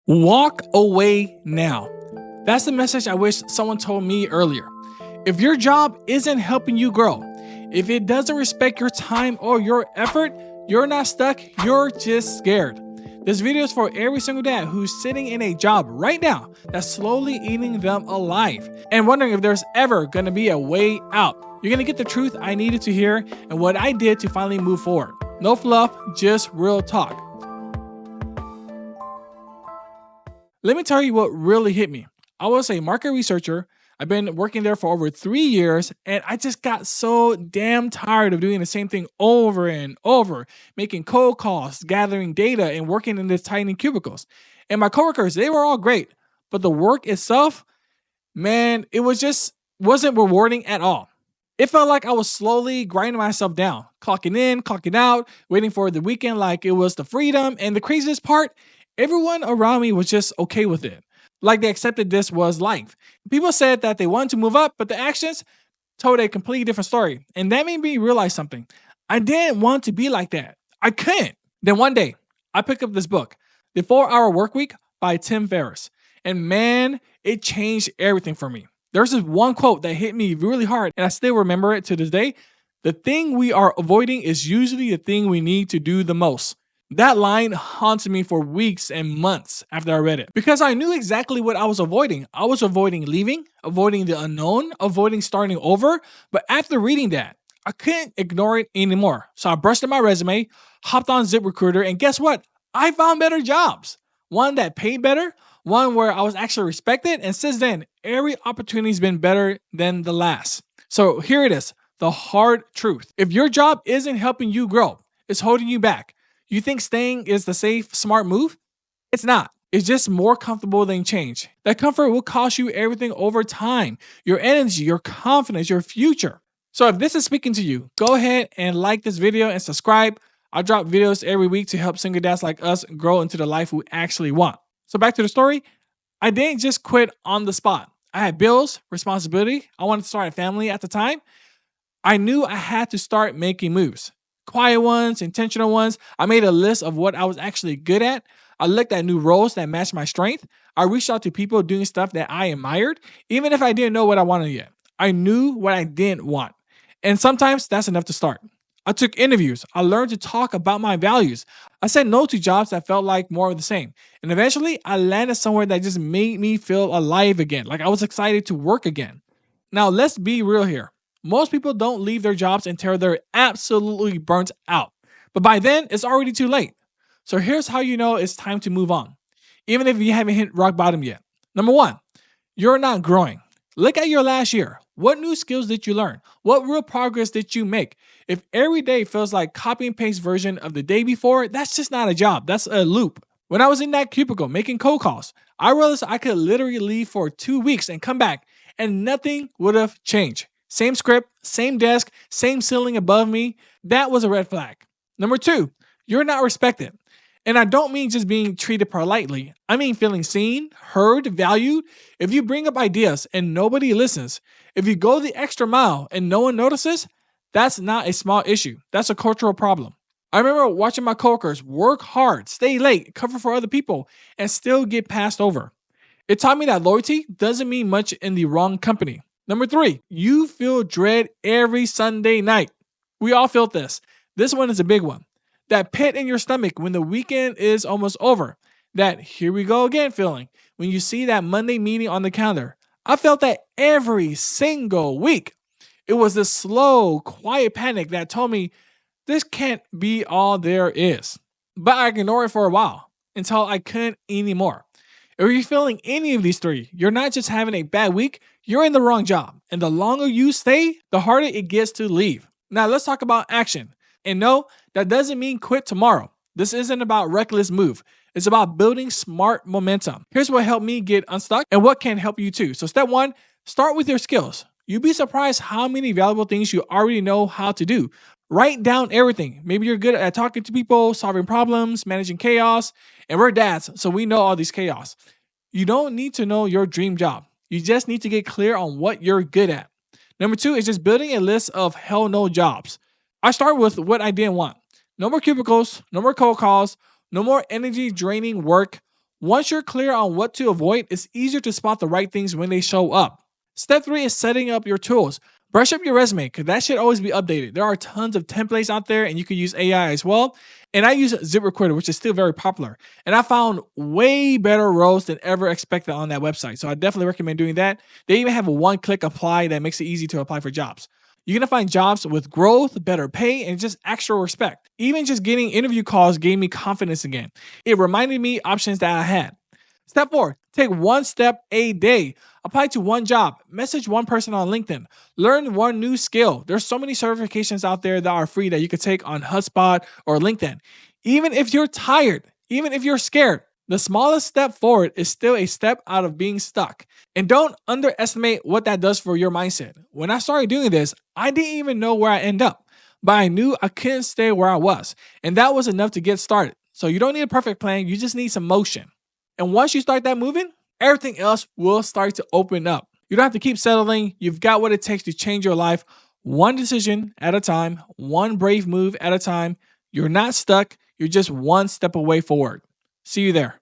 Walk away now. That's the message I wish someone told me earlier. If your job isn't helping you grow, if it doesn't respect your time or your effort, you're not stuck, you're just scared. This video is for every single dad who's sitting in a job right now that's slowly eating them alive and wondering if there's ever gonna be a way out. You're gonna get the truth I needed to hear and what I did to finally move forward. No fluff, just real talk. Let me tell you what really hit me. I was a market researcher. I've been working there for over 3 years, and I just got so damn tired of doing the same thing over and over, making cold calls, gathering data, and working in these tiny cubicles. And my coworkers, they were all great, but the work itself, man, wasn't rewarding at all. It felt like I was slowly grinding myself down, clocking in, clocking out, waiting for the weekend like it was the freedom. And the craziest part, everyone around me was just okay with it. Like they accepted this was life. People said that they wanted to move up, but the actions told a completely different story. And that made me realize something. I didn't want to be like that. I couldn't. Then one day, I picked up this book, The 4-Hour Workweek by Tim Ferriss. And man, it changed everything for me. There's this one quote that hit me really hard, and I still remember it to this day. The thing we are avoiding is usually the thing we need to do the most. That line haunted me for weeks and months after I read it because I knew exactly what I was avoiding. I was avoiding leaving, avoiding the unknown, avoiding starting over. But after reading that, I couldn't ignore it anymore. So I brushed up my resume, hopped on ZipRecruiter, and guess what? I found better jobs. One that paid better, one where I was actually respected. And since then, every opportunity's been better than the last. So here it is, the hard truth. If your job isn't helping you grow, it's holding you back. You think staying is the safe, smart move? It's not. It's just more comfortable than change. That comfort will cost you everything over time. Your energy, your confidence, your future. So if this is speaking to you, go ahead and like this video and subscribe. I drop videos every week to help single dads like us grow into the life we actually want. So back to the story. I didn't just quit on the spot. I had bills, responsibility. I wanted to start a family at the time. I knew I had to start making moves. Quiet ones, intentional ones. I made a list of what I was actually good at. I looked at new roles that matched my strength. I reached out to people doing stuff that I admired, even if I didn't know what I wanted yet. I knew what I didn't want. And sometimes that's enough to start. I took interviews. I learned to talk about my values. I said no to jobs that felt like more of the same. And eventually, I landed somewhere that just made me feel alive again, like I was excited to work again. Now, let's be real here. Most people don't leave their jobs until they're absolutely burnt out. But by then, it's already too late. So here's how you know it's time to move on, even if you haven't hit rock bottom yet. Number one, you're not growing. Look at your last year. What new skills did you learn? What real progress did you make? If every day feels like copy and paste version of the day before, that's just not a job. That's a loop. When I was in that cubicle making cold calls, I realized I could literally leave for 2 weeks and come back and nothing would have changed. Same script, same desk, same ceiling above me. That was a red flag. Number two, you're not respected. And I don't mean just being treated politely. I mean feeling seen, heard, valued. If you bring up ideas and nobody listens, if you go the extra mile and no one notices, that's not a small issue. That's a cultural problem. I remember watching my coworkers work hard, stay late, cover for other people, and still get passed over. It taught me that loyalty doesn't mean much in the wrong company. Number three, you feel dread every Sunday night. We all felt this. This one is a big one. That pit in your stomach when the weekend is almost over. That here we go again feeling when you see that Monday meeting on the calendar. I felt that every single week. It was this slow, quiet panic that told me this can't be all there is. But I ignored it for a while until I couldn't anymore. If you're feeling any of these three, you're not just having a bad week, you're in the wrong job. And the longer you stay, the harder it gets to leave. Now let's talk about action. And no, that doesn't mean quit tomorrow. This isn't about reckless move. It's about building smart momentum. Here's what helped me get unstuck and what can help you too. So step one, start with your skills. You'd be surprised how many valuable things you already know how to do. Write down everything. Maybe you're good at talking to people, solving problems, managing chaos. And we're dads, so we know all these chaos. You don't need to know your dream job. You just need to get clear on what you're good at. Number two is just building a list of hell no jobs. I start with what I didn't want. No more cubicles, no more cold calls, no more energy draining work. Once you're clear on what to avoid, it's easier to spot the right things when they show up. Step 3 is setting up your tools. Brush up your resume because that should always be updated. There are tons of templates out there and you can use AI as well. And I use ZipRecruiter, which is still very popular. And I found way better roles than ever expected on that website. So I definitely recommend doing that. They even have a one-click apply that makes it easy to apply for jobs. You're going to find jobs with growth, better pay, and just extra respect. Even just getting interview calls gave me confidence again. It reminded me options that I had. Step 4, take one step a day. Apply to one job, message one person on LinkedIn, learn one new skill. There's so many certifications out there that are free that you could take on HubSpot or LinkedIn. Even if you're tired, even if you're scared, the smallest step forward is still a step out of being stuck. And don't underestimate what that does for your mindset. When I started doing this, I didn't even know where I end up, but I knew I couldn't stay where I was. And that was enough to get started. So you don't need a perfect plan, you just need some motion. And once you start that moving, everything else will start to open up. You don't have to keep settling. You've got what it takes to change your life one decision at a time, one brave move at a time. You're not stuck. You're just one step away forward. See you there.